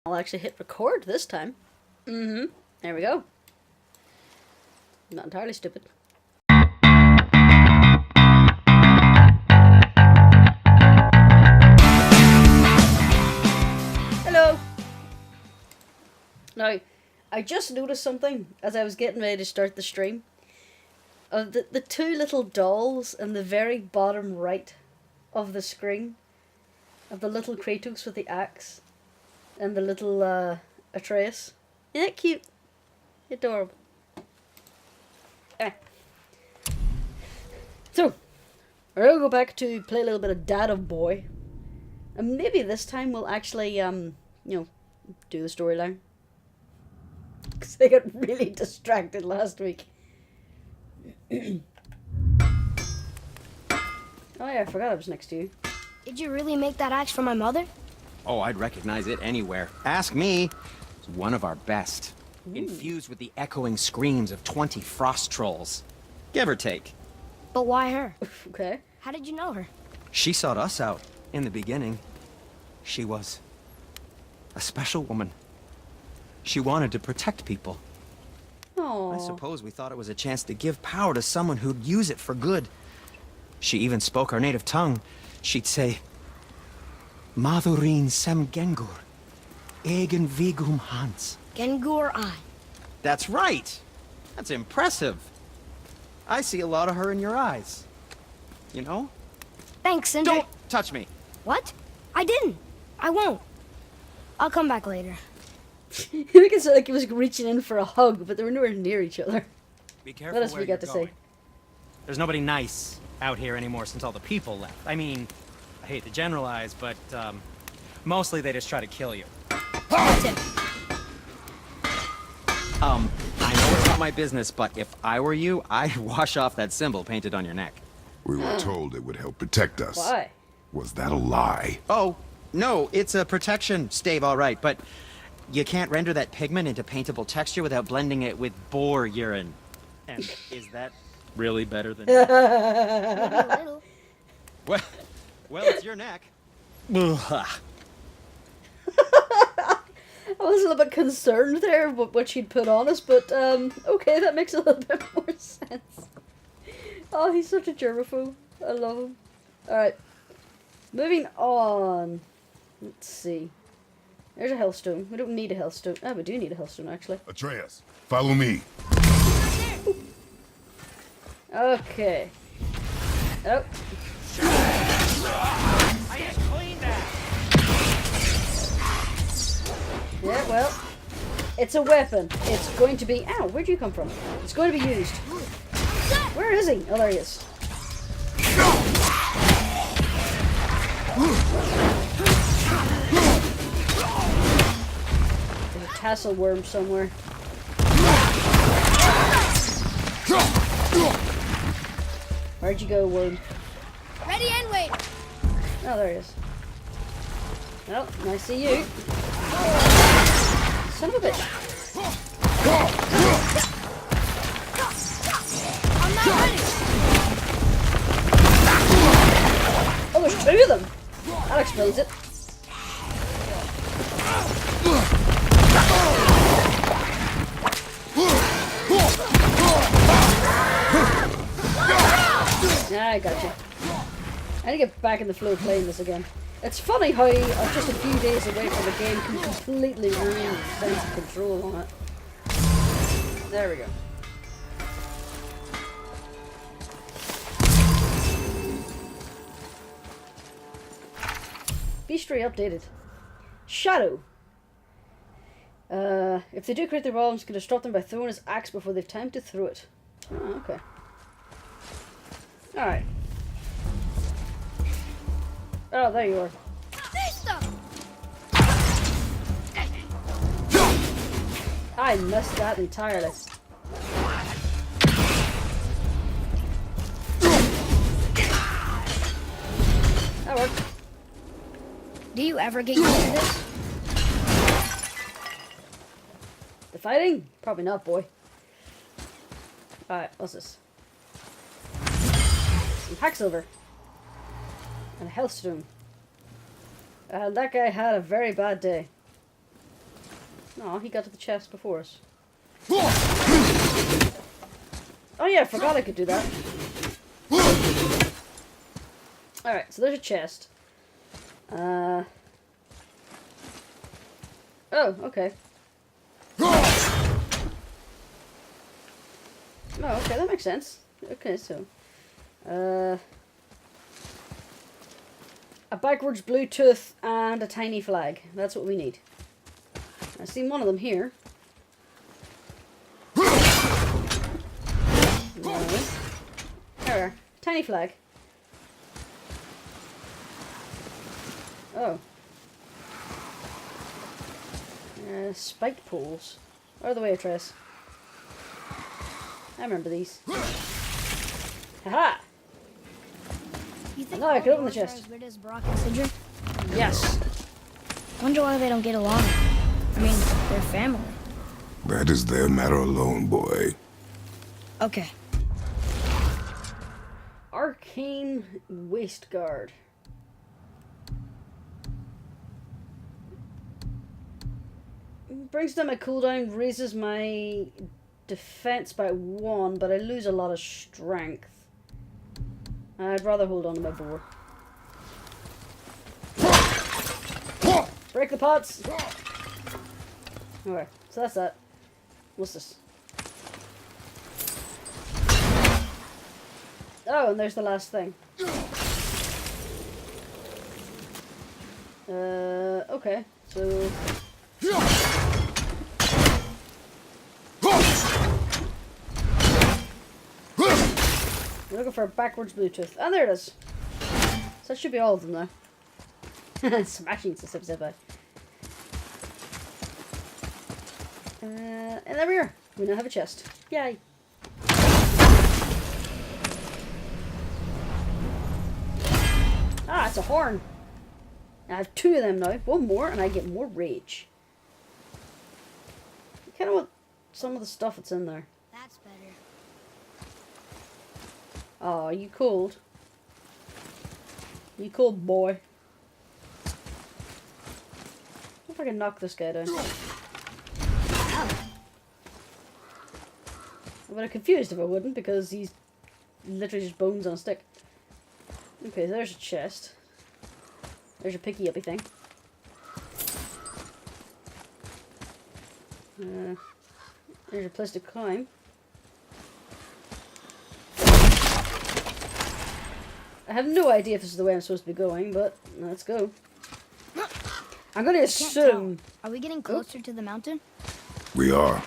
I'll actually hit record this time. There we go. Not entirely stupid. Hello! Now, I just noticed something as I was getting ready to start the stream. The two little dolls in the very bottom right of the screen. Of the little Kratos with the axe. And the little Atreus. Isn't that cute? Adorable. Anyway. So, we're gonna go back to play a little bit of Dad of Boy. And maybe this time we'll actually, do the storyline. Because I got really distracted last week. Oh yeah, I forgot I was next to you. Did you really make that axe for my mother? Oh, I'd recognize it anywhere. Ask me. It's one of our best. Ooh. Infused with the echoing screams of 20 frost trolls. Give or take. But why her? Okay. How did you know her? She sought us out in the beginning. She was a special woman. She wanted to protect people. Aww. I suppose we thought it was a chance to give power to someone who'd use it for good. She even spoke our native tongue. She'd say, Madurin sem gengur, egen vigum hans. Gengur I. That's right. That's impressive. I see a lot of her in your eyes. You know? Thanks, Cinder. Don't touch me. What? I didn't. I won't. I'll come back later. I think it's like he was reaching in for a hug, but they were nowhere near each other. Be careful What else where we got you're to going. say? There's nobody nice out here anymore since all the people left. I mean, I hate to generalize, but mostly they just try to kill you. That's it. I know it's not my business, but if I were you, I'd wash off that symbol painted on your neck. We were told it would help protect us. Why? Was that a lie? Oh, no, it's a protection stave, all right, but you can't render that pigment into paintable texture without blending it with boar urine. And is that really better than... Maybe a little. Well, it's your neck. I was a little bit concerned there with what she'd put on us, but okay, that makes a little bit more sense. Oh, he's such a germaphobe. I love him. Alright. Moving on. Let's see. There's a hellstone. We don't need a hellstone. Oh, we do need a hellstone, actually. Atreus, follow me. Okay. Oh. I just cleaned that. Yeah, well. It's a weapon. It's going to be... Ow, where'd you come from? It's going to be used. Where is he? Oh, there he is. There's a tassel worm somewhere. Where'd you go, worm? Ready and wait. Oh, there he is. Oh, I see you. Son of a bitch. I'm not ready. Oh, there's two of them. That explains it. Yeah, I got you. I need to get back in the flow of playing this again. It's funny how just a few days away from the game can completely ruin the sense of control on it. There we go. Beastry updated. Shadow. If they do create the realm, it's going to stop them by throwing his axe before they've time to throw it. Oh, okay. Alright. Oh, there you are. I missed that entirely. That worked. Do you ever get used to this? The fighting? Probably not, boy. Alright, what's this? Some Hacksilver. And a Hellstone. That guy had a very bad day. No, he got to the chest before us. Oh yeah, I forgot I could do that. Alright, so there's a chest. Oh, okay. Oh, okay, that makes sense. Okay, so... a backwards Bluetooth and a tiny flag. That's what we need. I've seen one of them here. No. There. Tiny flag. Oh. Spiked poles. Out of the way, Tress. I remember these. Haha! You think No, I could open the all dwarves are chest. as weird as Brock and Sigrid? Yes. Wonder why they don't get along. I mean, they're family. That is their matter alone, boy. Okay. Arcane Waistguard. Brings down my cooldown, raises my defense by 1, but I lose a lot of strength. I'd rather hold on to my boar. Break the pots! Okay, so that's that. What's this? Oh, and there's the last thing. Okay, so... We're looking for a backwards Bluetooth. And there it is. So that should be all of them now. Smashing systems, have and there we are. We now have a chest. Yay. Ah, it's a horn. I have 2 of them now. 1 more and I get more rage. I kind of want some of the stuff that's in there. That's better. Oh, you cold? You cold boy? What if I can knock this guy down? I would have confused if I wouldn't, because he's literally just bones on a stick. Okay, there's a chest. There's a picky uppy thing. There's a place to climb. I have no idea if this is the way I'm supposed to be going, but let's go. I'm gonna assume... Are we getting closer to the mountain? We are.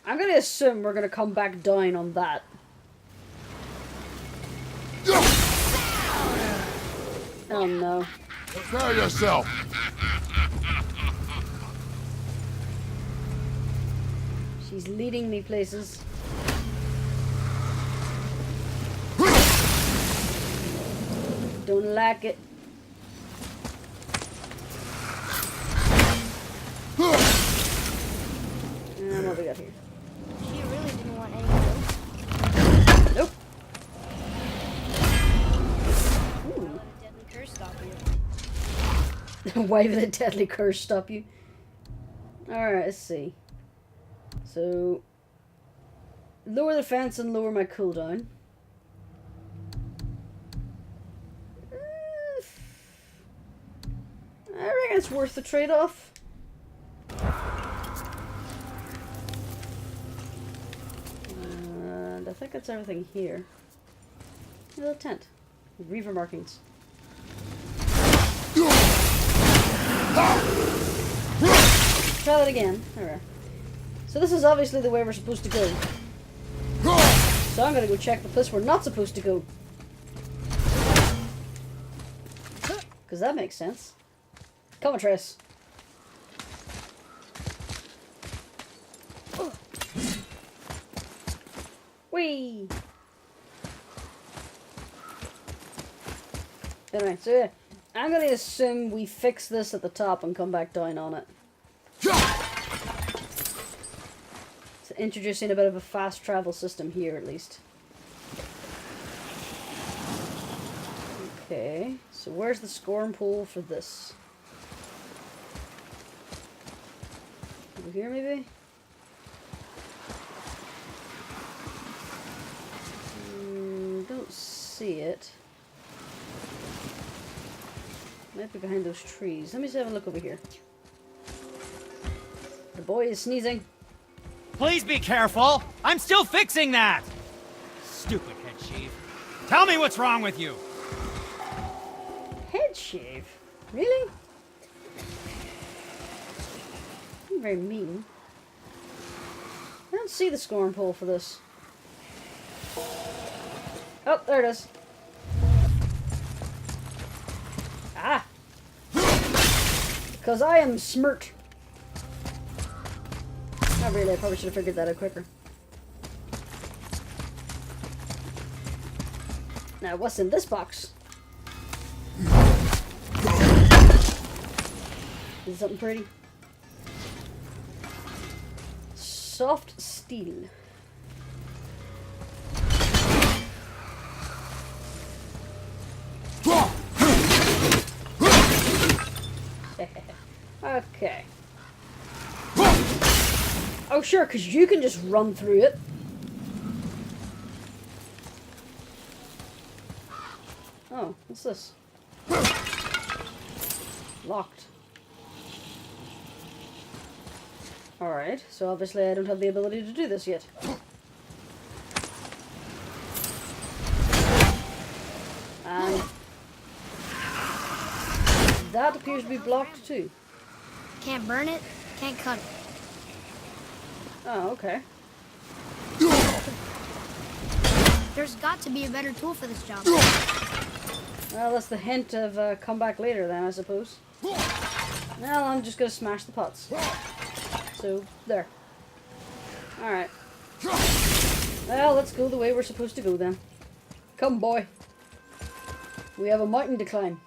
I'm gonna assume we're gonna come back down on that. Oh no. Prepare yourself. She's leading me places. Don't like it. And what we got here? She really didn't want any of Nope. those. Deadly curse stop you. Why would a deadly curse stop you? Alright, let's see. So, lower the fence and lower my cooldown. I reckon it's worth the trade-off. And I think that's everything here. A little tent. Reaver markings. Try that again. Alright. So this is obviously the way we're supposed to go. So I'm gonna go check the place we're not supposed to go. Because that makes sense. Come on, Triss. Whee! Anyway, so yeah. I'm gonna assume we fix this at the top and come back down on it. So introducing a bit of a fast travel system here at least. Okay, so where's the scoring pool for this? Over here, maybe? Don't see it. Might be behind those trees. Let me just have a look over here. The boy is sneezing. Please be careful! I'm still fixing that! Stupid head shave. Tell me what's wrong with you! Head shave? Really? I'm very mean. I don't see the scoring pole for this. Oh, there it is. Ah! Because I am smart. Not really, I probably should have figured that out quicker. Now, what's in this box? Is it something pretty? Soft steel. Okay. Oh, sure, because you can just run through it. Oh, what's this? Locked. Alright, so obviously I don't have the ability to do this yet. And that appears to be blocked too. Can't burn it, can't cut it. Oh, okay. There's got to be a better tool for this job. Well, that's the hint of come back later then, I suppose. Well, I'm just gonna smash the pots. So, there. Alright. Well, let's go the way we're supposed to go then. Come, boy. We have a mountain to climb.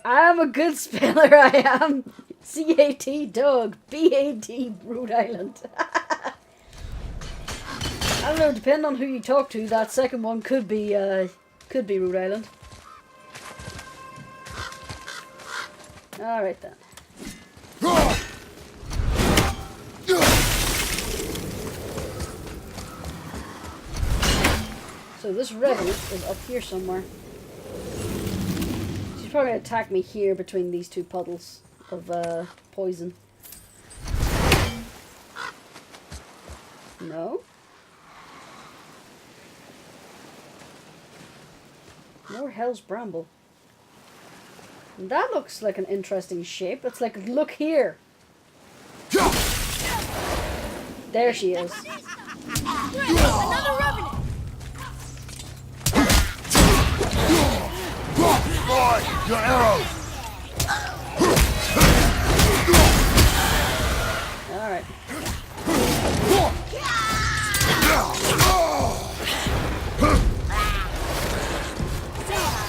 I'm a good speller, I am. C-A-T, dog. B-A-D, Rhode Island. I don't know, depending on who you talk to, that second one could be Rhode Island. Alright then. So this revenant is up here somewhere. She's probably going to attack me here between these two puddles of poison. No? More Hell's Bramble. And that looks like an interesting shape. It's like, look here. There she is. Another revenant! Boy, your arrows! Alright.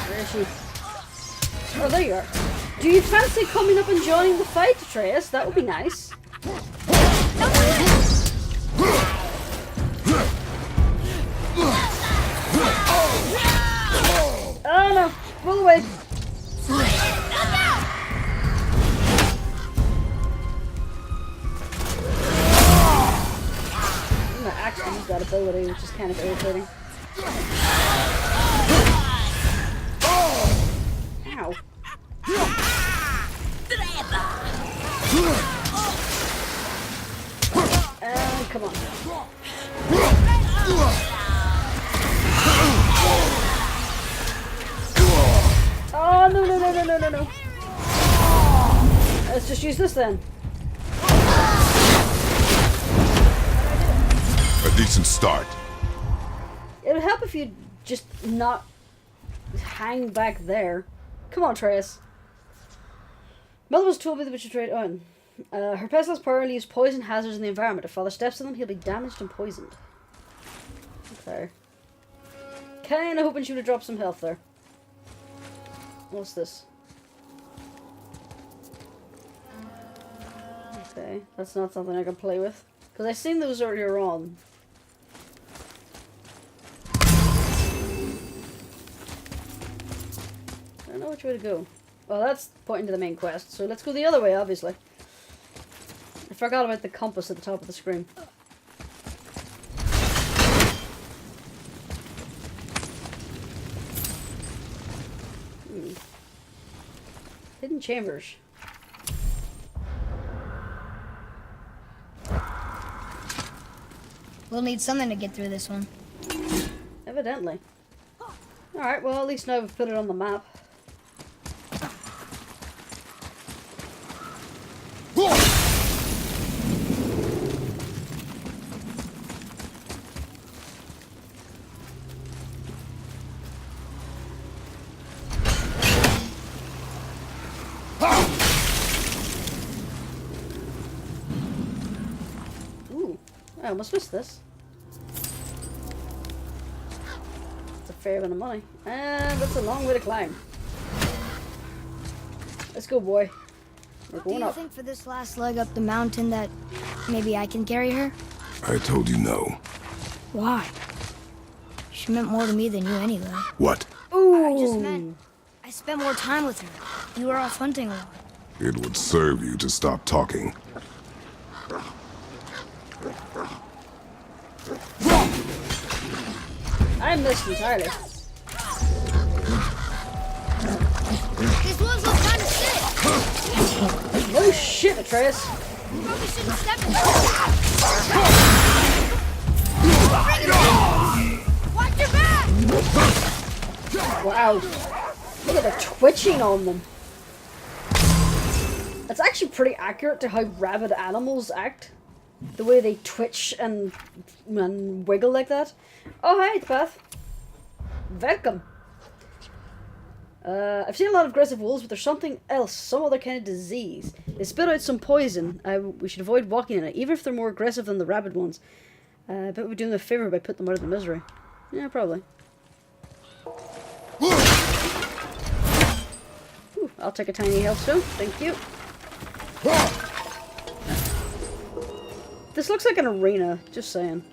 Where is she? Oh, there you are. Do you fancy coming up and joining the fight, Atreus? That would be nice. Oh no! Roll away! I'm gonna actually use that ability, which is kind of irritating. Ow. Come on. Oh, no, no, no, no, no, no, no. Let's just use this then. A decent start. It would help if you just not hang back there. Come on, Trace. Mother was told me that we should trade on. Her pestilence power leaves poison hazards in the environment. If Father steps in them, he'll be damaged and poisoned. Okay. Kinda hoping she would have dropped some health there. What's this? Okay, that's not something I can play with. Because I've seen those earlier on. which way to go? Well, that's pointing to the main quest, so let's go the other way, obviously. I forgot about the compass at the top of the screen. Hidden chambers. We'll need something to get through this one. Evidently. Alright, well, at least now we've put it on the map. Ooh, I almost missed this. It's a fair amount of money. And that's a long way to climb. Let's go, boy. We're Do going you up. think for this last leg up the mountain that maybe I can carry her? I told you no. Why? She meant more to me than you anyway. What? Ooh. I just meant I spent more time with her. You were off hunting a lot. It would serve you to stop talking. I missed entirely. This one's all kind of sick. No shit, Atreus. Probably shouldn't step in. Watch your back! Wow. Look at the twitching on them. It's actually pretty accurate to how rabid animals act. The way they twitch and wiggle like that. Oh, hi, Path. Welcome. I've seen a lot of aggressive wolves, but there's something else, some other kind of disease. They spit out some poison. We should avoid walking in it, even if they're more aggressive than the rabid ones. I bet we'd do them a favor by putting them out of the misery. Yeah, probably. Ooh, I'll take a tiny health stone, thank you. This looks like an arena, just saying.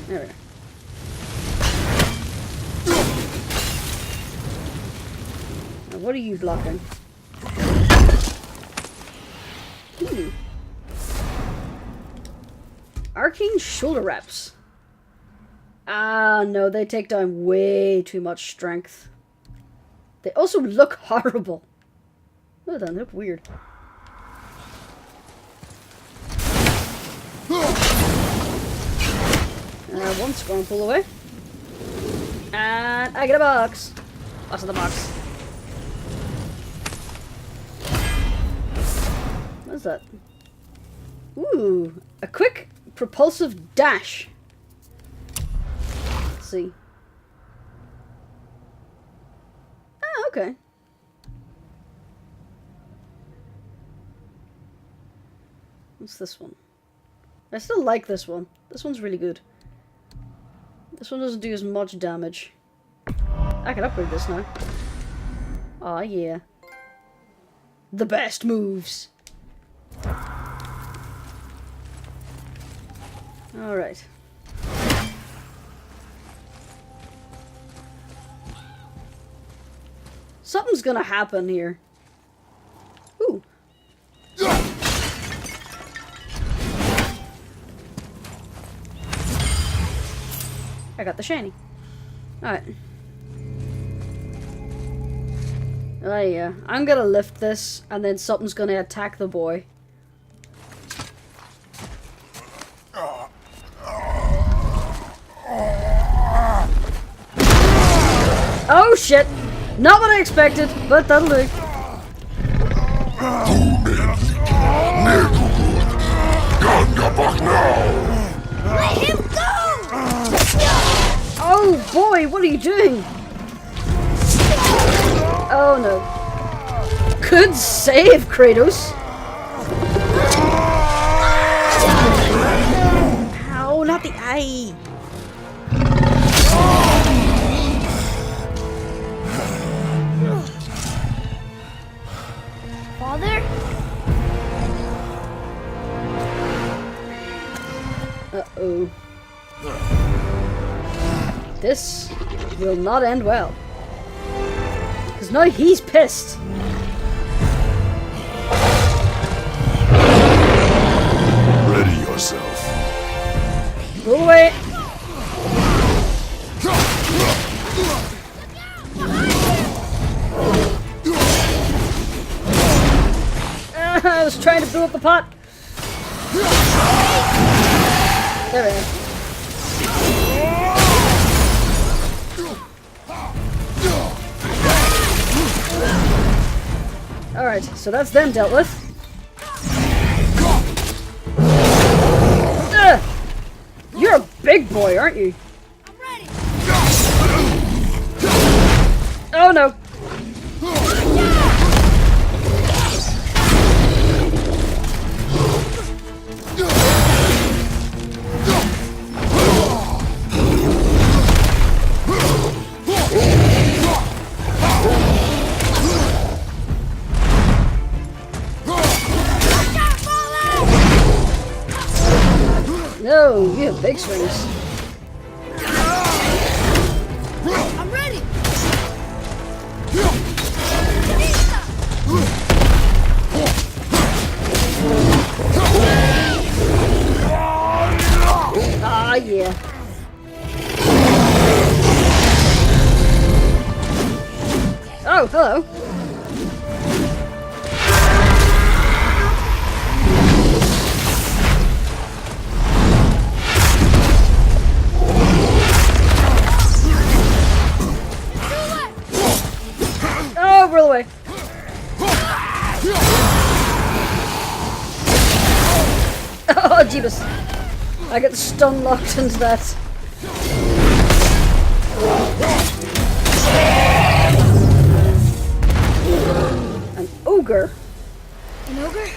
There we go. Now, what are you blocking? Ooh. Arcane shoulder wraps. Ah, no, they take down way too much strength. They also look horrible. Oh, they look weird. One squirrel pull away. And I get a box. What's in the box? What is that? Ooh, a quick propulsive dash. Let's see. Oh, okay. What's this one? I still like this one. This one's really good. This one doesn't do as much damage. I can upgrade this now. Aw, yeah. The best moves. Alright. Something's gonna happen here. Ooh. I got the shiny. Alright. Oh yeah. I'm gonna lift this, and then something's gonna attack the boy. Oh shit! Not what I expected, but that'll do. Let him go! Oh boy, what are you doing? Oh no. Good save, Kratos. Ow, not the eye. Father? Uh-oh. This will not end well. Because now he's pissed. Ready yourself. Go away. I was trying to blow up the pot. There we go. Alright, so that's them dealt with. You're a big boy, aren't you? I'm ready. Oh no. No, you have big swings. I'm ready. Ah, yeah. Oh, hello. Oh, roll away. Oh, jeebus. I get stun locked into that. An ogre? An ogre?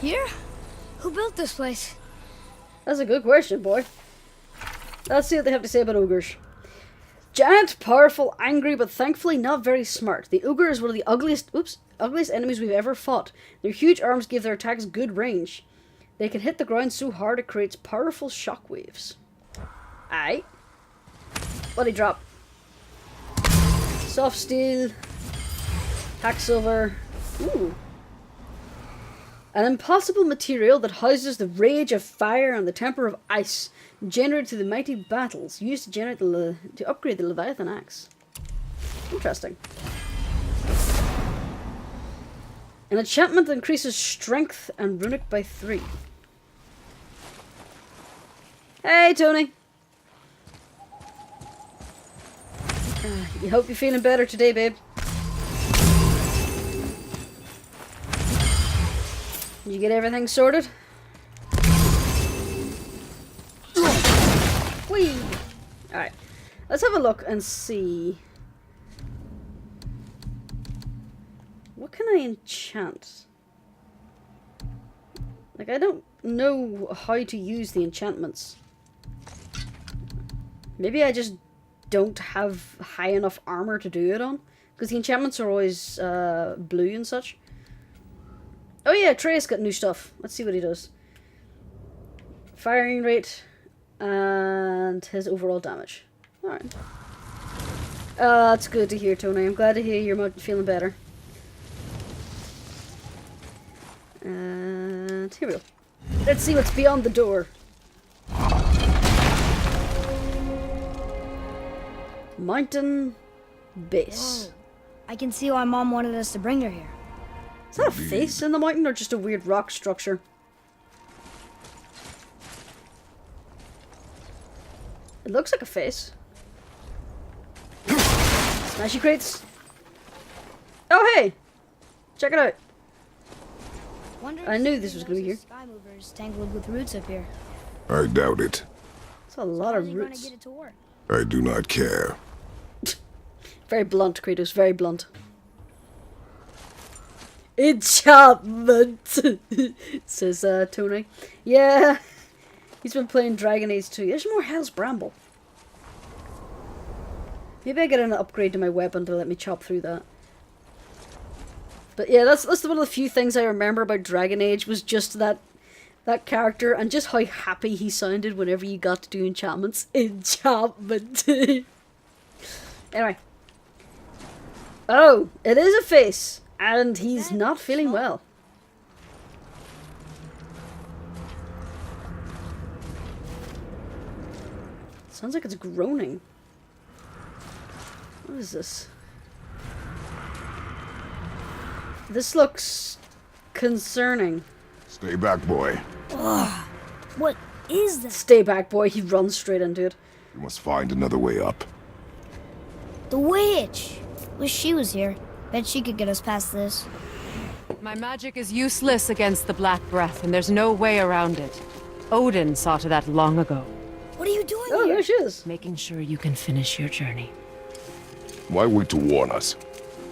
Here? Who built this place? That's a good question, boy. Let's see what they have to say about ogres. Giant, powerful, angry, but thankfully not very smart. The ogre is one of the ugliest enemies we've ever fought. Their huge arms give their attacks good range. They can hit the ground so hard it creates powerful shockwaves. Aye. Bloody drop. Soft steel. Hack silver. Ooh. An impossible material that houses the rage of fire and the temper of ice, generated through the mighty battles, used to generate to upgrade the Leviathan axe. Interesting. An enchantment that increases strength and runic by 3. Hey, Tony. You hope you're feeling better today, babe. Did you get everything sorted? Whee! Alright. Let's have a look and see. What can I enchant? Like, I don't know how to use the enchantments. Maybe I just don't have high enough armor to do it on. Because the enchantments are always blue and such. Oh yeah, Trey's got new stuff. Let's see what he does. Firing rate and his overall damage. Alright. That's good to hear, Tony. I'm glad to hear you're feeling better. And here we go. Let's see what's beyond the door. Mountain base. Whoa. I can see why Mom wanted us to bring her here. Is that a face in the mountain or just a weird rock structure? It looks like a face. Smashy crates. Oh hey! Check it out. I knew this was going to be here. Sky movers tangled with roots up here. I doubt it. It's a lot How's of he gonna roots. get it to work? I do not care. Very blunt, Kratos. Very blunt. Enchantment, says Tony. Yeah, he's been playing Dragon Age 2. There's more Hell's Bramble. Maybe I get an upgrade to my weapon to let me chop through that. But yeah, that's one of the few things I remember about Dragon Age was just that that character and just how happy he sounded whenever you got to do enchantments. Enchantment. Anyway. Oh, it is a face. And he's not feeling well. Sounds like it's groaning. What is this? This looks concerning. Stay back, boy. What is that? Stay back, boy. He runs straight into it. We must find another way up. The witch. Wish she was here. Bet she could get us past this. My magic is useless against the Black Breath, and there's no way around it. Odin saw to that long ago. What are you doing Oh, here? there she is. Making sure you can finish your journey. Why wait to warn us?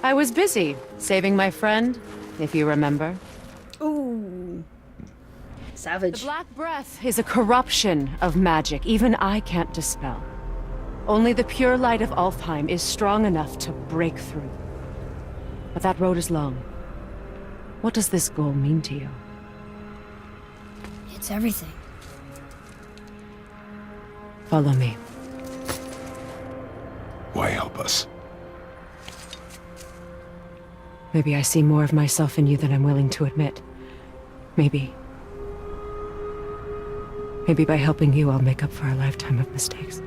I was busy, saving my friend, if you remember. Ooh. The Savage. Black Breath is a corruption of magic even I can't dispel. Only the pure light of Alfheim is strong enough to break through. But that road is long. What does this goal mean to you? It's everything. Follow me. Why help us? Maybe I see more of myself in you than I'm willing to admit. Maybe by helping you, I'll make up for a lifetime of mistakes.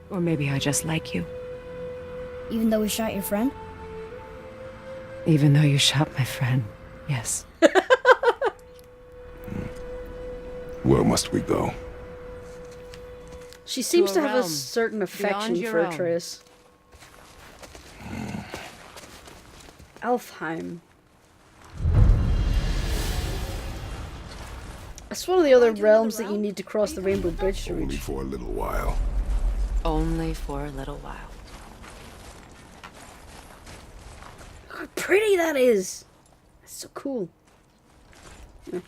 Or maybe I just like you. Even though we shot your friend? Even though you shot my friend, yes. Where must we go? She seems to a have a realm certain affection beyond your for own. Atreus. Alfheim. That's one of the other realms that you need to cross the Rainbow Bridge to Only reach. for a little while. Only for a little while. Look how pretty that is! That's so cool. Yeah.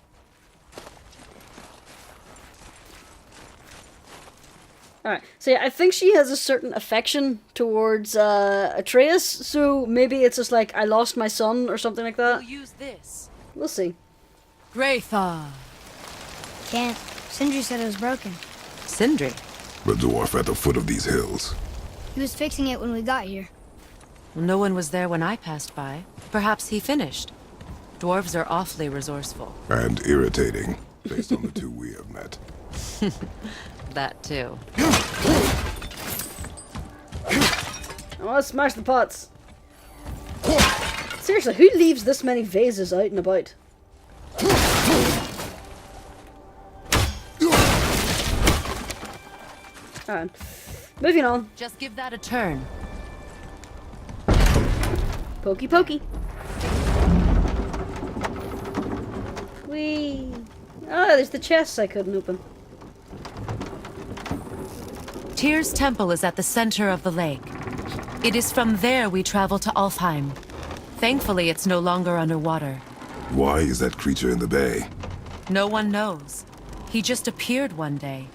Alright, so yeah, I think she has a certain affection towards Atreus, so maybe it's just like, I lost my son or something like that. We'll use this. We'll see. Graythaw. Can't. Sindri said it was broken. Sindri. The dwarf at the foot of these hills. He was fixing it when we got here. Well, no one was there when I passed by. Perhaps he finished. Dwarves are awfully resourceful. And irritating, based on the two we have met. That too. I want to smash the pots. Seriously, who leaves this many vases out and about? Alright. Moving on. Just give that a turn. Pokey pokey. Whee! Ah, there's the chests I couldn't open. Tyr's temple is at the center of the lake. It is from there we travel to Alfheim. Thankfully, it's no longer underwater. Why is that creature in the bay? No one knows. He just appeared one day.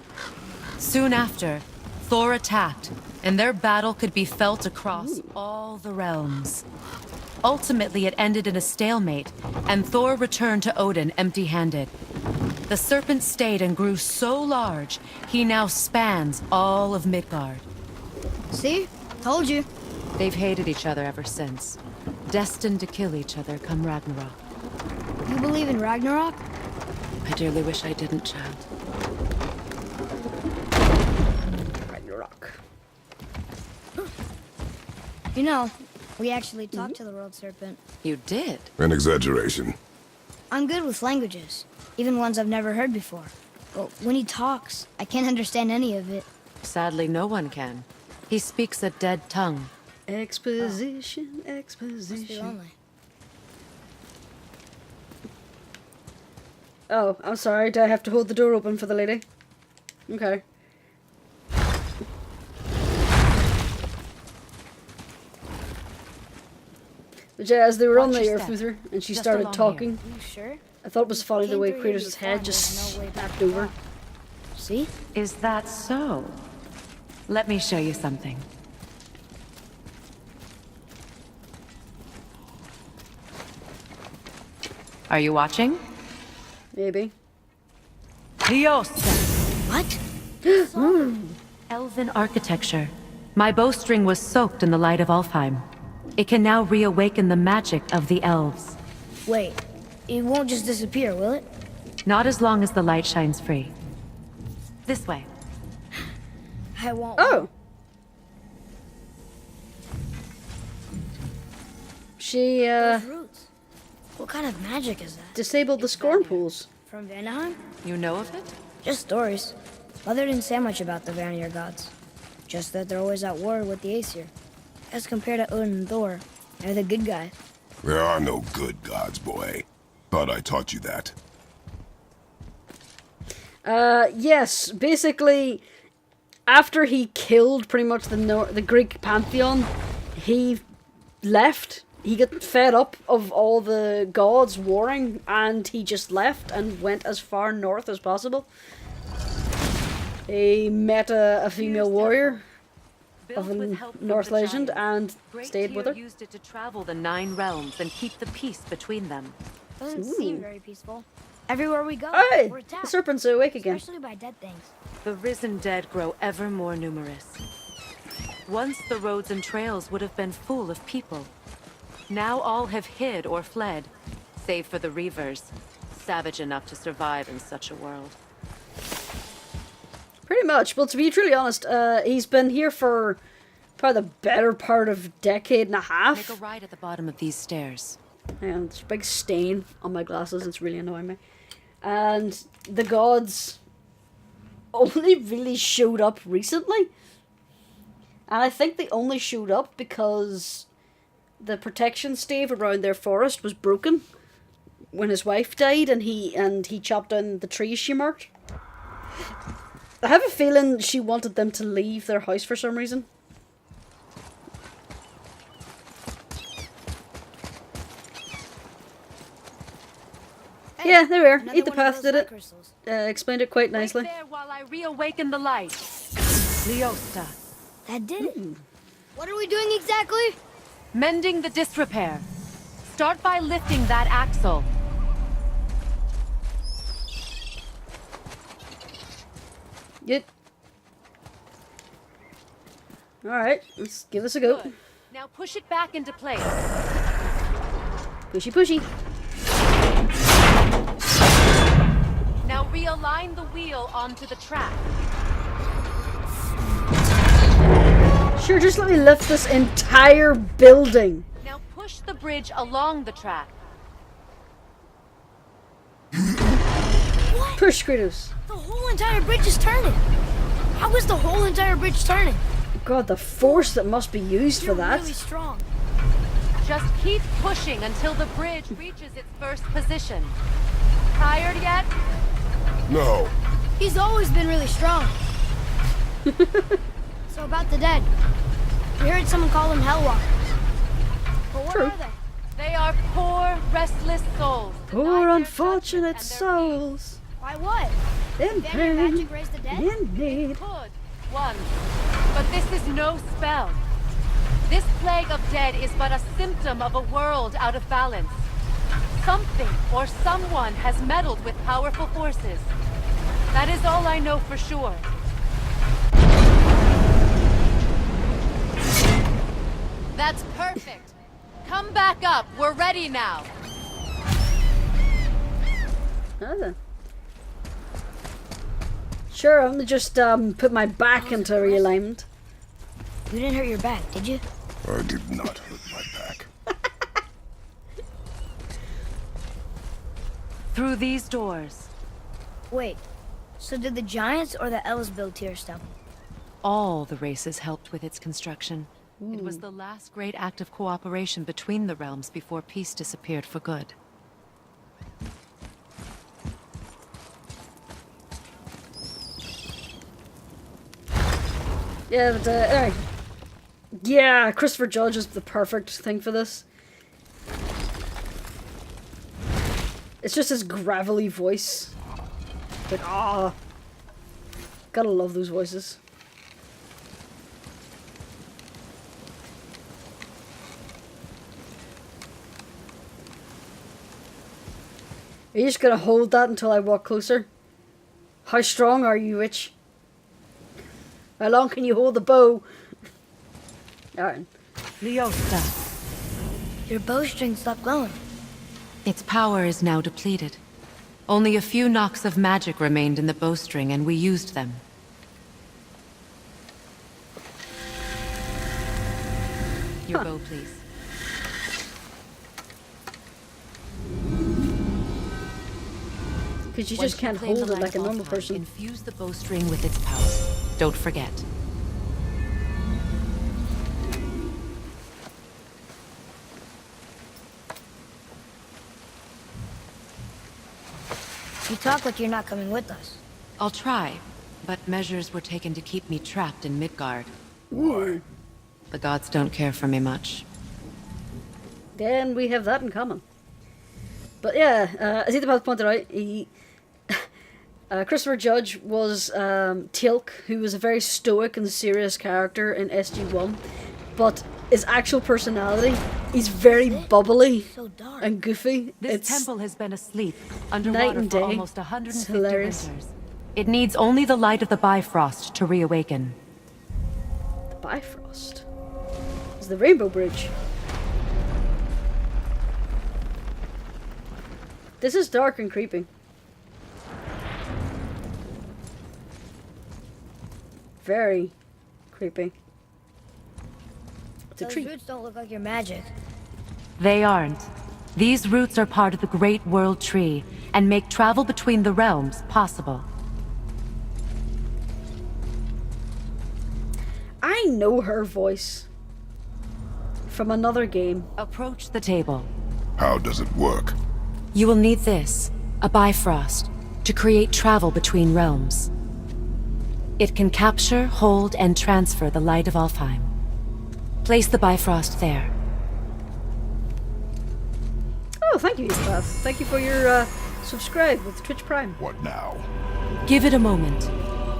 Soon after, Thor attacked, and their battle could be felt across all the realms. Ultimately, it ended in a stalemate, and Thor returned to Odin empty-handed. The serpent stayed and grew so large, he now spans all of Midgard. See? Told you. They've hated each other ever since, destined to kill each other come Ragnarok. You believe in Ragnarok? I dearly wish I didn't, child. Ragnarok. You know, we actually talked to the world serpent. You did? An exaggeration. I'm good with languages, even ones I've never heard before. But when he talks, I can't understand any of it. Sadly, no one can. He speaks a dead tongue. Exposition, Must be exposition. lonely. Oh, I'm sorry. Do I have to hold the door open for the lady? Okay. But yeah, as they were on Watch the your air step. with her, and she Just started along talking, You sure? I thought it was funny the Came way through here Kratos' before, head and just there's no way back snapped over. See? Is that so? Let me show you something. Are you watching? Maybe. Liosta. What? Elven architecture. My bowstring was soaked in the light of Alfheim. It can now reawaken the magic of the elves. Wait, it won't just disappear, will it? Not as long as the light shines free. This way. I won't. Oh! She, Those roots. What kind of magic is that? disabled the scorn pools. From Vanaheim? You know of it? Just stories. Mother didn't say much about the Vanir gods. Just that they're always at war with the Aesir. As compared to Odin and Thor, they're the good guys. There are no good gods, boy. Thought I taught you that. Yes, basically, after he killed pretty much the Greek pantheon, he left. He got fed up of all the gods warring, and he just left and went as far north as possible. He met a female warrior of a North legend and stayed with her. Used it to travel the 9 realms and keep the peace between them. Doesn't seem very peaceful. Everywhere we go, Hey! we're The attacked. serpent's awake again. Especially by dead things. The risen dead grow ever more numerous. Once the roads and trails would have been full of people. Now all have hid or fled, save for the Reavers, savage enough to survive in such a world. Pretty much. Well, to be truly honest, he's been here for probably the better part of a decade and a Make half. a right at the bottom of these stairs. And there's a big stain on my glasses. It's really annoying me. And the gods only really showed up recently. And I think they only showed up because the protection stave around their forest was broken when his wife died, and he chopped down the trees she marked. I have a feeling she wanted them to leave their house for some reason. Hey, Yeah, there we are. another Eat the one of path those did light it. crystals. Explained it quite nicely. Wait there while I reawaken the light. Liosta. That did it. What are we doing exactly? Mending the disrepair. Start by lifting that axle. Yep. Alright, let's give this a go. Good. Now push it back into place. Pushy pushy. Now realign the wheel onto the track. Sure, just let me lift this entire building. Now push the bridge along the track. Push, Kratos. The whole entire bridge is turning. How is the whole entire bridge turning? God, the force that must be used for You're that. really strong. Just keep pushing until the bridge reaches its first position. Tired yet? No. He's always been really strong. So about the dead. We heard someone call them Hellwalkers. But what True. are they? They are poor, restless souls. Poor denied their unfortunate judgment and their souls. Why what? In Vanir pain, magic raise the dead? in peace. need. Could, one. But this is no spell. This plague of dead is but a symptom of a world out of balance. Something or someone has meddled with powerful forces. That is all I know for sure. That's perfect. Come back up. We're ready now. Ah. Sure, I'm gonna just put my back into realignment. You didn't hurt your back, did you? I did not hurt my back. Through these doors, Wait, so did the Giants or the Elves build Tyr stuff? all the races helped with its construction. It was the last great act of cooperation between the realms before peace disappeared for good. Yeah, but anyway. Yeah, Christopher Judge is the perfect thing for this. It's just his gravelly voice. Like, ah. Gotta love those voices. Are you just gonna hold that until I walk closer? How strong are you, witch? How long can you hold the bow? Alright. Leosta. Your bowstring stopped glowing. Its power is now depleted. Only a few knocks of magic remained in the bowstring, and we used them. Your bow, please. Because you Once just can't claim the hold it light like a of normal Alfheim, person. Infuse the bowstring with its power. Don't forget. You talk like you're not coming with us. I'll try, but measures were taken to keep me trapped in Midgard. Ooh. The gods don't care for me much. Then we have that in common. But yeah, as Ethan pointed out, Christopher Judge was Teal'c, who was a very stoic and serious character in SG-1, but his actual personality, he's very bubbly So dark. and goofy. This It's temple has been asleep, night underwater and for day. almost It's 150 hilarious. winters. It needs only the light of the Bifrost to reawaken. The Bifrost. It's the Rainbow Bridge. This is dark and creepy. Very creepy. It's a Those tree. roots don't look like your magic. They aren't. These roots are part of the Great World Tree and make travel between the realms possible. I know her voice from another game. Approach the table. How does it work? You will need this, a Bifrost, to create travel between realms. It can capture, hold, and transfer the light of Alfheim. Place the Bifrost there. Oh, thank you, Ethan. Thank you for your subscribe with Twitch Prime. What now? Give it a moment.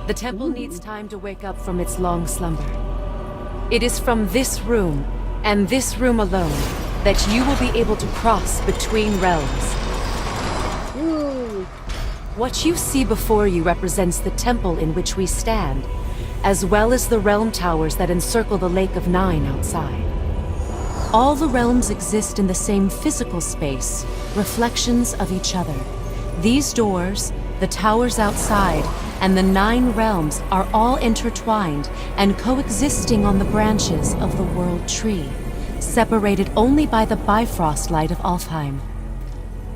The temple needs time to wake up from its long slumber. It is from this room, and this room alone, that you will be able to cross between realms. Ooh. What you see before you represents the temple in which we stand, as well as the realm towers that encircle the Lake of Nine outside. All the realms exist in the same physical space, reflections of each other. These doors, the towers outside, and the 9 realms are all intertwined and coexisting on the branches of the World Tree, separated only by the Bifrost light of Alfheim.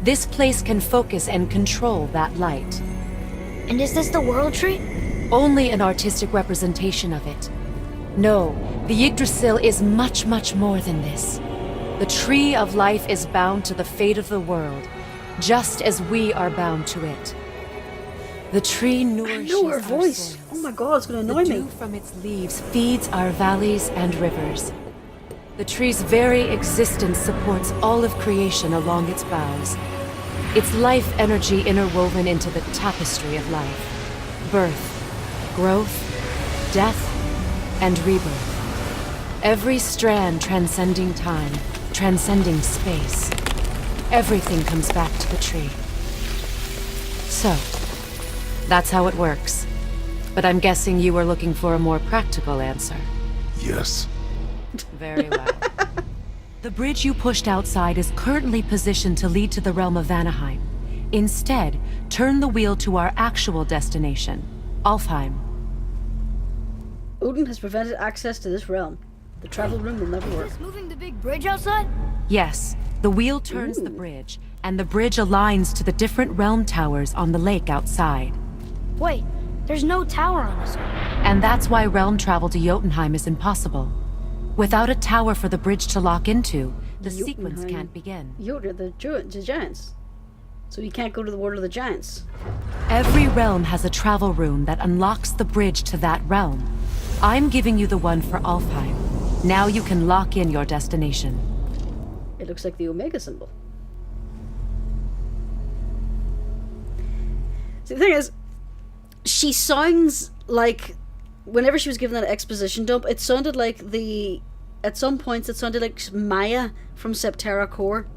This place can focus and control that light. And is this the World Tree? Only an artistic representation of it. No, the Yggdrasil is much, much more than this. The Tree of Life is bound to the fate of the world, just as we are bound to it. The tree I nourishes know her our voice. soils. Oh my god, it's gonna The annoy dew me. from its leaves feeds our valleys and rivers. The tree's very existence supports all of creation along its boughs. Its life energy interwoven into the tapestry of life. Birth, growth, death, and rebirth. Every strand transcending time, transcending space. Everything comes back to the tree. So, that's how it works. But I'm guessing you were looking for a more practical answer. Yes. Very well. The bridge you pushed outside is currently positioned to lead to the realm of Vanaheim. Instead, turn the wheel to our actual destination, Alfheim. Odin has prevented access to this realm. The travel room will never work. Is moving the big bridge outside? Yes, the wheel turns the bridge, and the bridge aligns to the different realm towers on the lake outside. Wait, there's no tower on this side. And that's why realm travel to Jotunheim is impossible. Without a tower for the bridge to lock into, the sequence Jotunheim. can't begin. Yoda, the giants. So you can't go to the world of the giants. Every realm has a travel room that unlocks the bridge to that realm. I'm giving you the one for Alfheim. Now you can lock in your destination. It looks like the Omega symbol. See, the thing is, she sounds like, whenever she was given that exposition dump, it sounded like at some points it sounded like Maya from Septerra Core.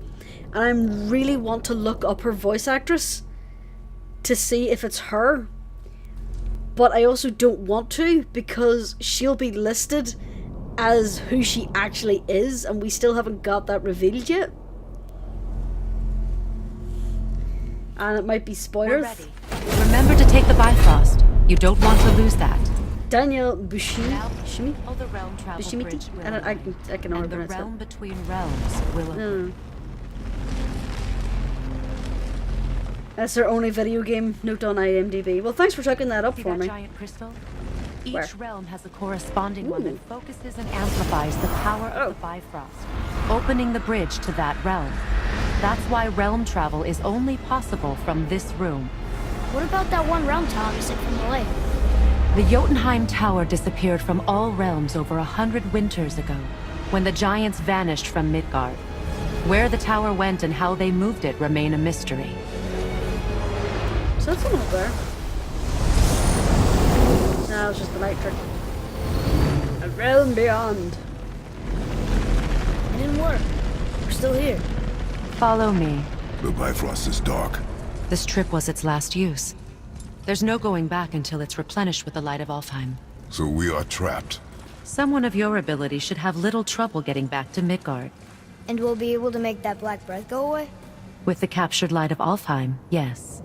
and I really want to look up her voice actress to see if it's her. But I also don't want to, because she'll be listed as who she actually is, and we still haven't got that revealed yet. And it might be We're spoilers. ready. Remember to take the Bifrost. You don't want to lose that. Daniel Bushimi? Oh, the realm travel Bushimiti? bridge will I can and never the pronounce realm that. between realms will open. That's their only video game note on IMDb. Well, thanks for checking that up See for that me. giant crystal? Each Where? realm has a corresponding one Ooh. that focuses and amplifies the power Oh. of the Bifrost, opening the bridge to that realm. That's why realm travel is only possible from this room. What about that one realm tower missing from the lake? The Jotunheim Tower disappeared from all realms over 100 winters ago, when the giants vanished from Midgard. Where the tower went and how they moved it remain a mystery. So that's one up there. No, it's just the night trick. A realm beyond. It didn't work. We're still here. Follow me. The Bifrost is dark. This trip was its last use. There's no going back until it's replenished with the light of Alfheim. So we are trapped. Someone of your ability should have little trouble getting back to Midgard. And we'll be able to make that black breath go away? With the captured light of Alfheim, yes.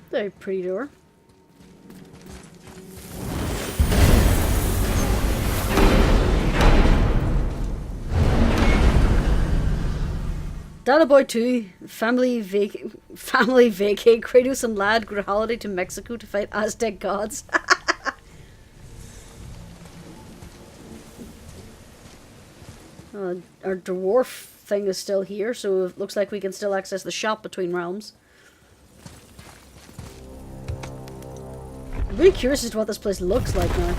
Very pretty door. Data Boy 2, family vacate, Kratos and lad go holiday to Mexico to fight Aztec gods. Our dwarf thing is still here, so it looks like we can still access the shop between realms. I'm really curious as to what this place looks like now.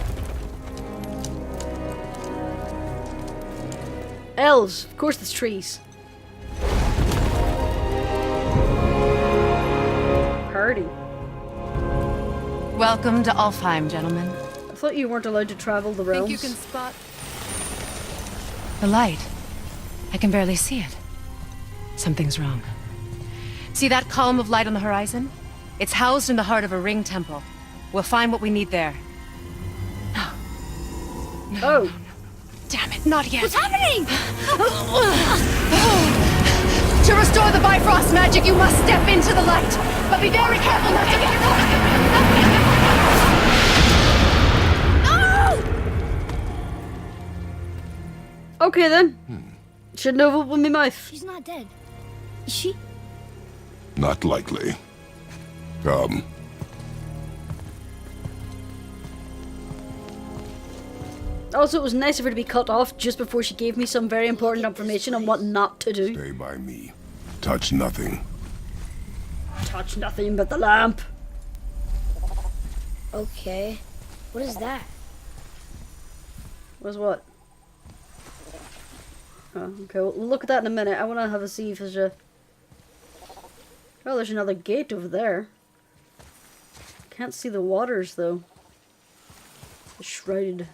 Elves, of course, there's trees. Party. Welcome to Alfheim, gentlemen. I thought you weren't allowed to travel the realms. Think you can spot the light? I can barely see it. Something's wrong. See that column of light on the horizon? It's housed in the heart of a ring temple. We'll find what we need there. No. No. Oh. Damn it, not yet. What's happening? To restore the Bifrost magic, you must step into the light. But be very careful not to get Okay then. Shouldn't have opened my mouth. She's not dead. Is she? Not likely. Come. Also, it was nice of her to be cut off just before she gave me some very important information on what not to do. Stay by me. Touch nothing. Touch nothing but the lamp. Okay. What is that? Was what? Oh, okay, we'll look at that in a minute. I want to have a see if there's a... Oh, there's another gate over there. Can't see the waters, though. It's shrouded.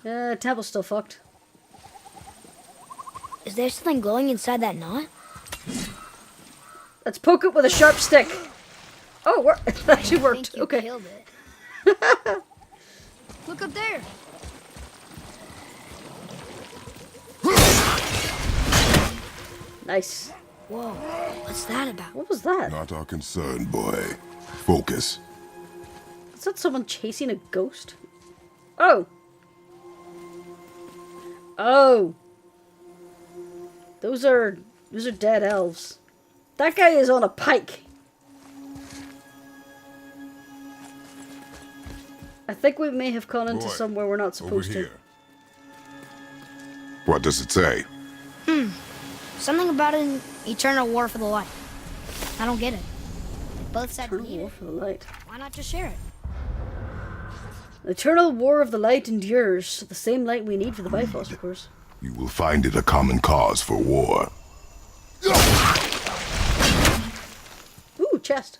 Temple's still fucked. Is there something glowing inside that knot? Let's poke it with a sharp stick. Oh, it actually I worked. think you Okay. killed it. Look up there. Nice. Whoa. What's that about? What was that? Not our concern, boy. Focus. Is that someone chasing a ghost? Oh. Oh. Those are dead elves. That guy is on a pike. I think we may have gone into Boy, somewhere we're not Over supposed to. here. What does it say? Something about an eternal war for the light. I don't get it. Both sides Eternal need War it. for the Light. Why not just share it? Eternal War of the Light endures. The same light we need for the Bifrost, of course. You will find it a common cause for war. Ooh, chest.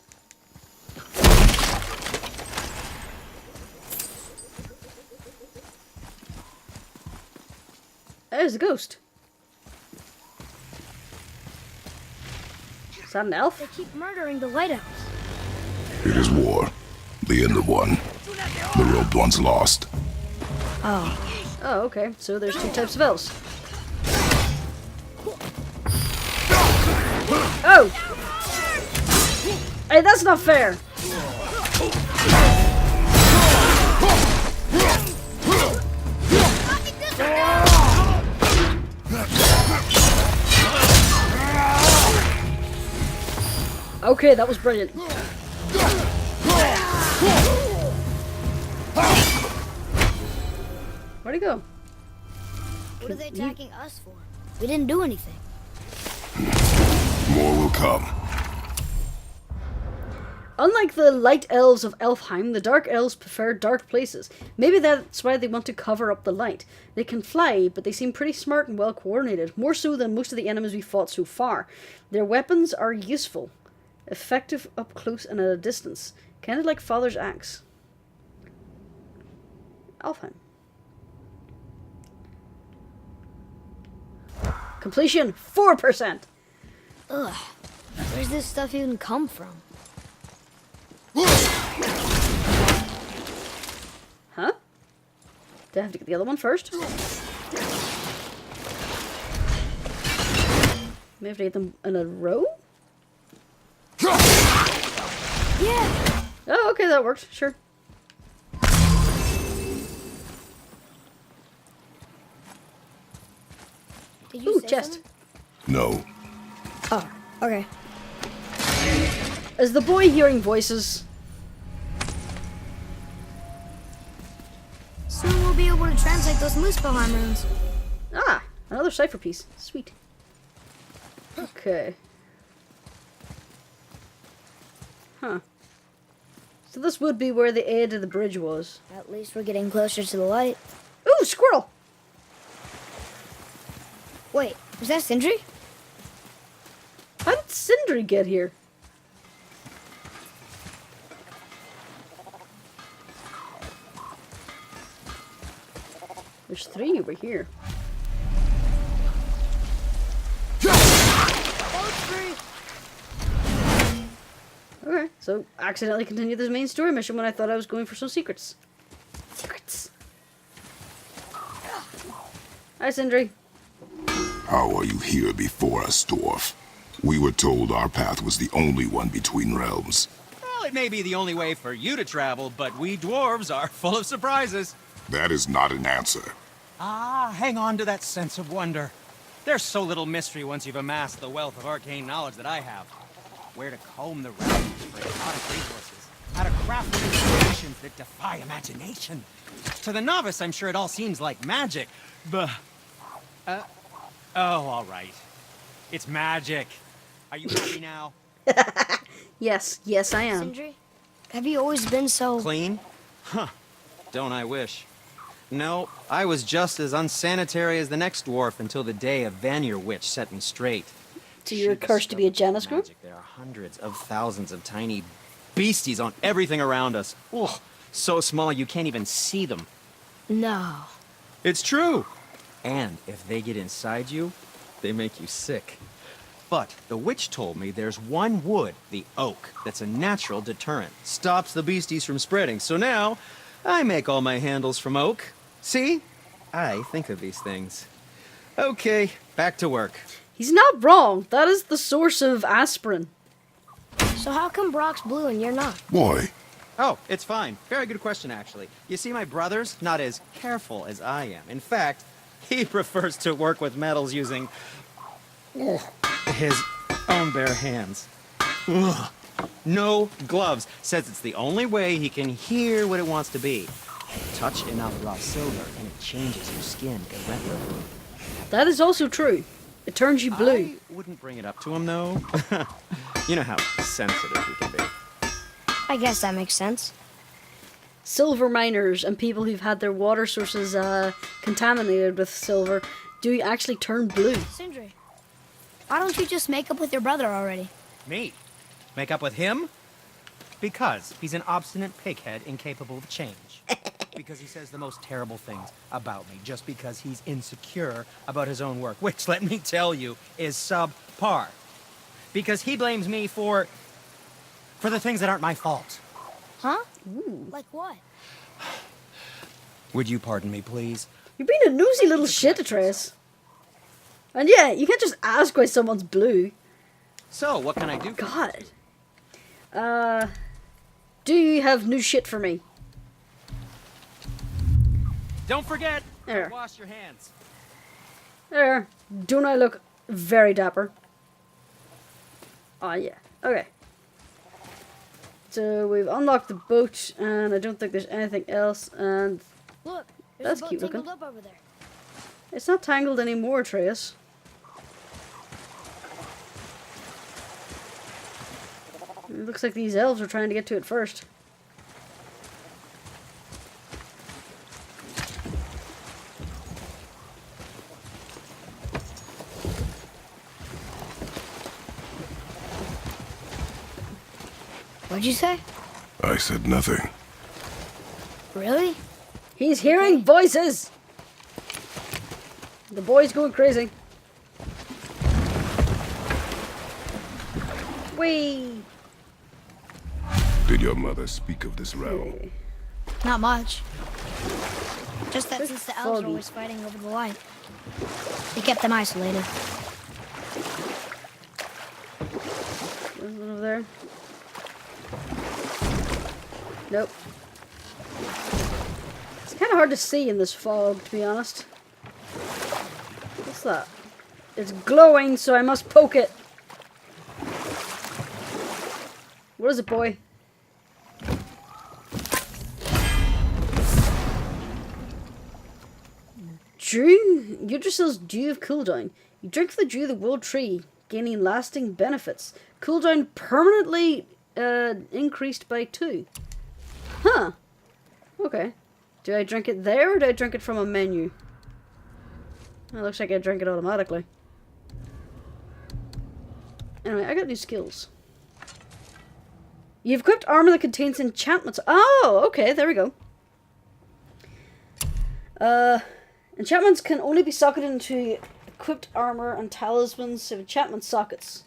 There's a ghost. Is that an elf? They keep murdering the Light Elves. It is war. The end of one. The robed one's lost. Oh, Oh, okay. So there's two types of elves. Oh! Hey, that's not fair! Okay, that was brilliant. Where'd he go? what are they attacking us for? We didn't do anything. More will come. Unlike the light elves of Elfheim, the dark elves prefer dark places. Maybe that's why they want to cover up the light. They can fly, but they seem pretty smart and well coordinated, more so than most of the enemies we fought so far. Their weapons are useful, effective up close and at a distance, kind of like Father's axe. Elfheim. Completion 4%. Ugh. Where's this stuff even come from? Huh? Do I have to get the other one first? May have to get them in a row? Yeah. Oh, okay, that worked. Sure. Did you Ooh, say chest. something? No. Oh, okay. Is the boy hearing voices? Soon we'll be able to translate those Muspelheim runes. Ah, another cipher piece. Sweet. Okay. Huh. So this would be where the end of the bridge was. At least we're getting closer to the light. Ooh, squirrel! Wait, is that Sindri? How did Sindri get here? There's 3 over here. Okay, so accidentally continued this main story mission when I thought I was going for some secrets. Secrets. Hi, Sindri. How are you here before us, dwarf? We were told our path was the only one between realms. Well, it may be the only way for you to travel, but we dwarves are full of surprises. That is not an answer. Ah, hang on to that sense of wonder. There's so little mystery once you've amassed the wealth of arcane knowledge that I have. Where to comb the realms for exotic resources. How to craft situations that defy imagination. To the novice, I'm sure it all seems like magic, but... oh, all right. It's magic. Are you happy now? Yes, yes I am. Sindri, have you always been so... Clean? Huh. Don't I wish. No, I was just as unsanitary as the next dwarf until the day a Vanir witch set me straight. So you're She cursed to be a discovered Janus group? magic. There are hundreds of thousands of tiny beasties on everything around us. Oh, so small you can't even see them. No. It's true. And if they get inside you, they make you sick. But the witch told me there's one wood, the oak, that's a natural deterrent. Stops the beasties from spreading. So now, I make all my handles from oak. See? I think of these things. Okay, back to work. He's not wrong. That is the source of aspirin. So how come Brock's blue and you're not? Boy, Oh, it's fine. Very good question, actually. You see, my brother's not as careful as I am. In fact, he prefers to work with metals using his own bare hands. Ugh. No gloves. Says it's the only way he can hear what it wants to be. Touch enough raw silver and it changes your skin irreparably. That is also true. It turns you blue. I wouldn't bring it up to him, though. You know how sensitive he can be. I guess that makes sense. Silver miners and people who've had their water sources contaminated with silver do actually turn blue. Sindri, why don't you just make up with your brother already? Me? Make up with him? Because he's an obstinate pighead incapable of change. because he says the most terrible things about me just because he's insecure about his own work, which, let me tell you, is subpar. Because he blames me for the things that aren't my fault. Huh? Like what? Would you pardon me, please? You're being a nosy little shit, Atreus. And yeah, you can't just ask why someone's blue. So, what can I do? God. Do you have new shit for me? Don't forget, There. wash your hands. There. Don't I look very dapper? Oh, yeah. Okay. So, we've unlocked the boat, and I don't think there's anything else, and Look, That's there's a boat cute tangled looking. up over there. it's not tangled anymore, Atreus. It looks like these elves were trying to get to it first. What'd you say? I said nothing. Really? He's hearing voices! The boy's going crazy. Whee! Did your mother speak of this realm? Not much. Just that It's since the elves were foggy. always fighting over the light, they kept them isolated. There's one over there. Nope. It's kind of hard to see in this fog, to be honest. What's that? It's glowing, so I must poke it. What is it, boy? Dew? Yggdrasil's Dew of Cooldown. You drink the dew of the world tree, gaining lasting benefits. Cooldown permanently increased by 2. Huh. Okay. Do I drink it there, or do I drink it from a menu? It looks like I drink it automatically. Anyway, I got new skills. You've equipped armor that contains enchantments. Oh, okay, there we go. Enchantments can only be socketed into equipped armor and talismans of enchantment sockets.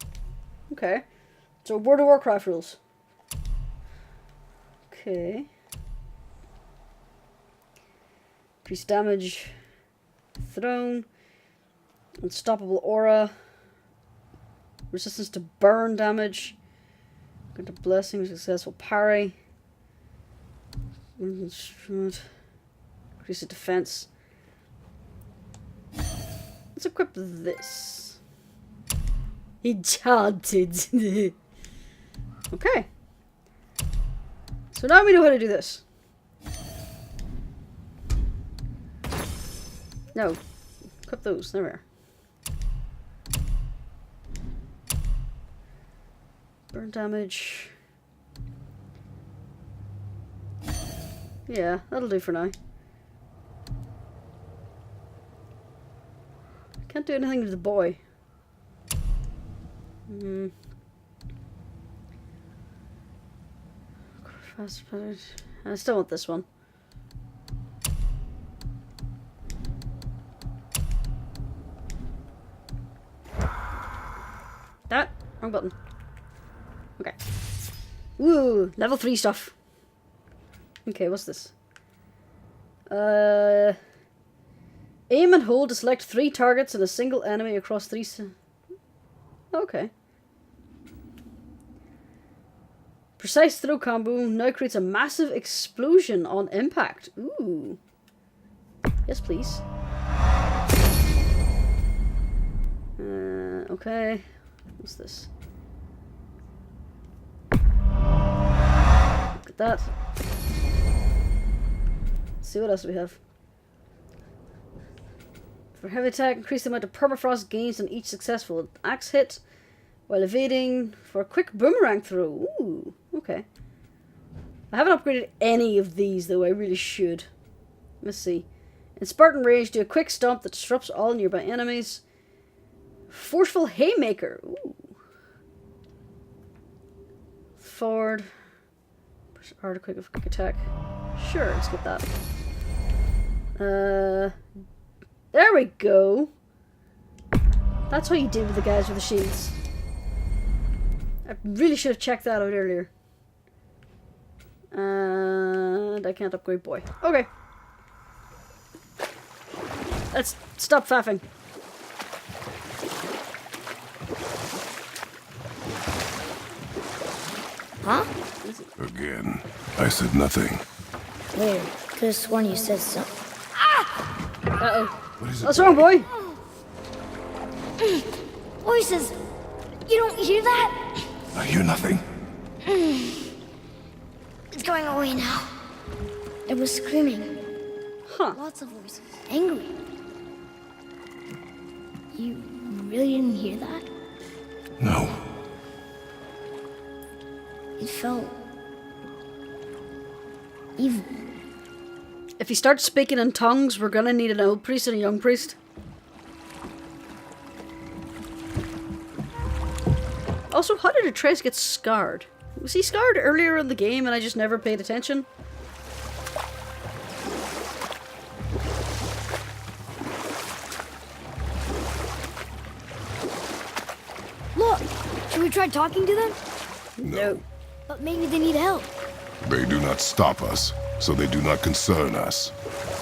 Okay. So World of Warcraft rules. Okay. Increase damage. Throne. Unstoppable aura. Resistance to burn damage. Grant a blessing. Successful parry. Instrument. Increase the defense. Let's equip this. Enchanted. Okay. So now we know how to do this. No. Equip those. There we are. Burn damage. Yeah, that'll do for now. Can't do anything to the boy. Fast pattern. I still want this one. That wrong button. Okay. Woo! Level 3 stuff. Okay, what's this? Aim and hold to select 3 targets and a single enemy across 3... Okay. Precise throw combo now creates a massive explosion on impact. Ooh. Yes, please. Okay. What's this? Look at that. Let's see what else we have. For heavy attack, increase the amount of permafrost gains on each successful axe hit while evading. For a quick boomerang throw. Ooh, okay. I haven't upgraded any of these, though. I really should. Let's see. In Spartan Rage, do a quick stomp that disrupts all nearby enemies. Forceful Haymaker. Ooh. Forward. Push R to quick attack. Sure, let's get that. There we go. That's how you deal with the guys with the shields. I really should have checked that out earlier. And I can't upgrade boy. Okay. Let's stop faffing. Huh? Again, I said nothing. Weird. Could have sworn you said something. Uh-oh. What is it? What's wrong, boy? Voices! You don't hear that? I hear nothing. It's going away now. It was screaming. Huh. Lots of voices. Angry. You really didn't hear that? No. It felt evil. If he starts speaking in tongues, we're gonna need an old priest and a young priest. Also, how did Atreus get scarred? Was he scarred earlier in the game and I just never paid attention? Look! Should we try talking to them? No. But maybe they need help. They do not stop us, so they do not concern us.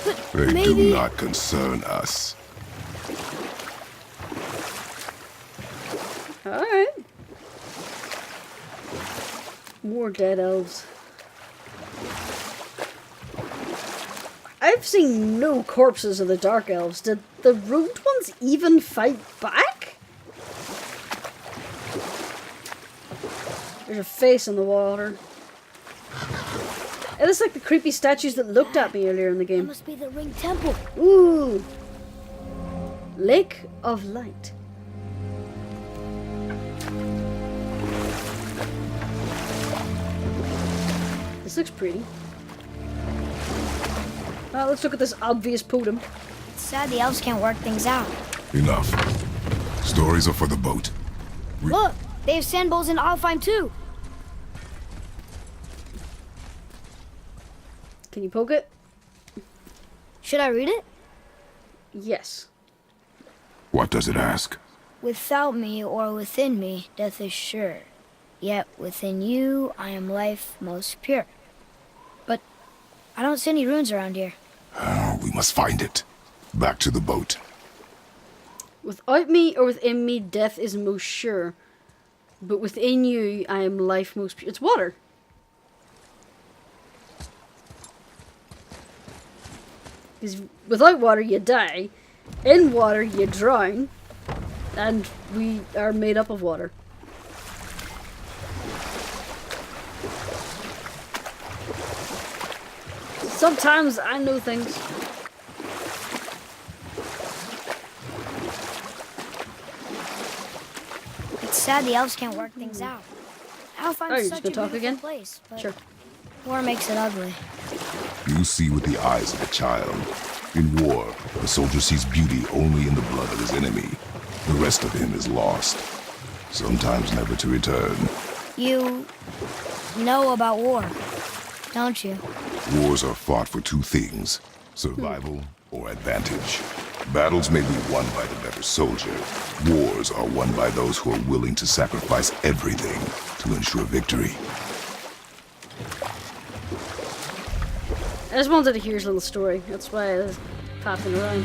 But They maybe... do not concern us. Alright. More dead elves. I've seen no corpses of the dark elves. Did the robed ones even fight back? There's a face in the water. It is like the creepy statues that looked at me earlier in the That game. must be the Ring Temple. Ooh. Lake of Light. This looks pretty. Well, let's look at this obvious podium. It's sad the elves can't work things out. Enough. Stories are for the boat. Look! They have sand bowls in Alfheim too! Can you poke it? Should I read it? Yes. What does it ask? Without me or within me, death is sure. Yet within you, I am life most pure. But I don't see any runes around here. We must find it. Back to the boat. Without me or within me, death is most sure. But within you, I am life most pure. It's water. Because without water, you die. In water, you drown. And we are made up of water. Sometimes I know things. It's sad the elves can't work things out. Oh, Alfheim's you're just such a gonna talk beautiful again? place, but Sure. war makes it ugly. You see with the eyes of a child. In war, a soldier sees beauty only in the blood of his enemy. The rest of him is lost, sometimes never to return. You know about war, don't you? Wars are fought for two things, survival or advantage. Battles may be won by the better soldier. Wars are won by those who are willing to sacrifice everything to ensure victory. I just wanted to hear his little story. That's why I was popping around.